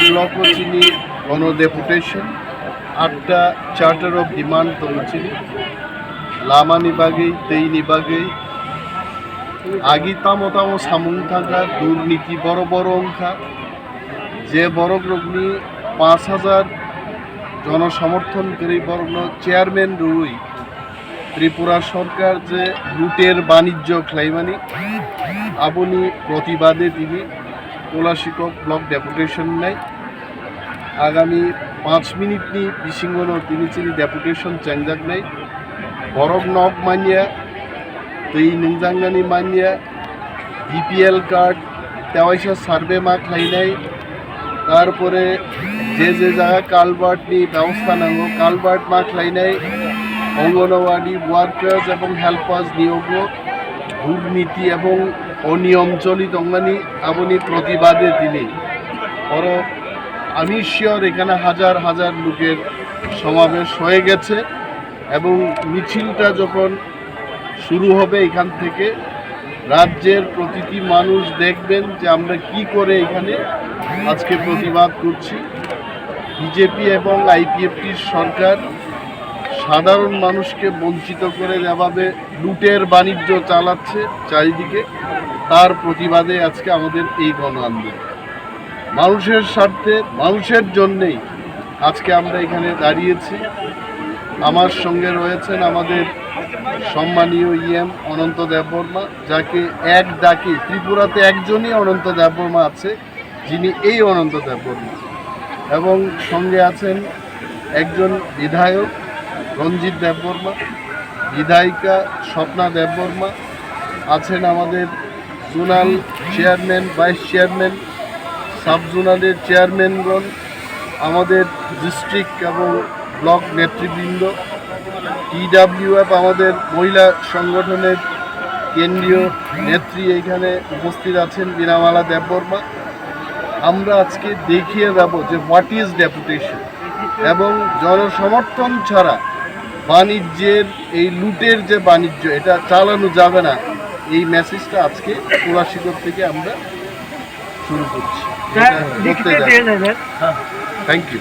Block चिनी गण deputation 8टा चार्टर ऑफ डिमांड तोलचिनी लामा निबागै दै निबागै आगि तामो तामो सामुं थांगा दुर्नीति बड़ बड़ अंखा जे बड़ ग्रुपनि 5000 जनसमर्थनकारी बड़ चेयरमैन रुई त्रिपुरा सरकार जे लुटेर बाणिज्य खालायमानि आबुनि प्रतिबादे दिनै कोलाशिकक ब्लक डेपुटेशन नाय आगामी 5 मिनिटनि बिसिङावनो दिनै डेपुटेशन चेंजाक नाय बरफ नक मानिया दै नोंजांगानि मानिया बीपीएल कार्ड तेवाइसा सार्वे मा खालायनाय तारपरे जे जायगा कालभार्टनि व्यवस्था नांगौ कालभार्ट मा खालायनाय अंगनवाड़ी वार्कार्स एवं हेल्पार्स नियोग दुर्नीति एवं अनियम चलित अंगानी आबुनि प्रतिबादे दिनै और आमी शियोर एखाने हाजार हाजार लोकेर समावेश हये गेছে এবং মিছিলটা যখন শুরু হবে এখান থেকে রাজ্যের প্রতিটি মানুষ দেখবেন যে আমরা কি করে এখানে আজকে প্রতিবাদ করছি। বিজেপি এবং আইপিএফটির সরকার সাধারণ মানুষকে বঞ্চিত করে যেভাবে লুটের বাণিজ্য চালাচ্ছে চারিদিকে তার প্রতিবাদে আজকে আমাদের এই গণ আন্দোলন। মানুষের স্বার্থে মানুষের জন্যই আজকে আমরা এখানে দাঁড়িয়েছি। আমার সঙ্গে রয়েছেন আমাদের সম্মানীয় ইএম অনন্ত দেববর্মা, যাকে এক ডাকে ত্রিপুরাতে একজনই অনন্ত দেববর্মা আছে, যিনি এই অনন্ত দেববর্মা, এবং সঙ্গে আছেন একজন বিধায়ক রঞ্জিত দেববর্মা, বিধায়িকা স্বপ্না দেববর্মা, আছেন আমাদের zonal chairman, vice chairman, sub জোনালের চেয়ারম্যানগণ, আমাদের ডিস্ট্রিক্ট এবং ব্লক নেতৃবৃন্দ, টিডাব্লিউএফ আমাদের মহিলা সংগঠনের কেন্দ্রীয় নেত্রী এইখানে উপস্থিত আছেন বীণামালা দেববর্মা। আমরা আজকে দেখিয়ে যাব যে হোয়াট ইজ ডেপুটেশন এবং জনসমর্থন ছাড়া বাণিজ্যের এই লুটের যে বাণিজ্য এটা চালানো যাবে না, এই মেসেজটা আজকে কোলাশিকর থেকে আমরা শুরু করছি। করতে যাবেন। Thank you.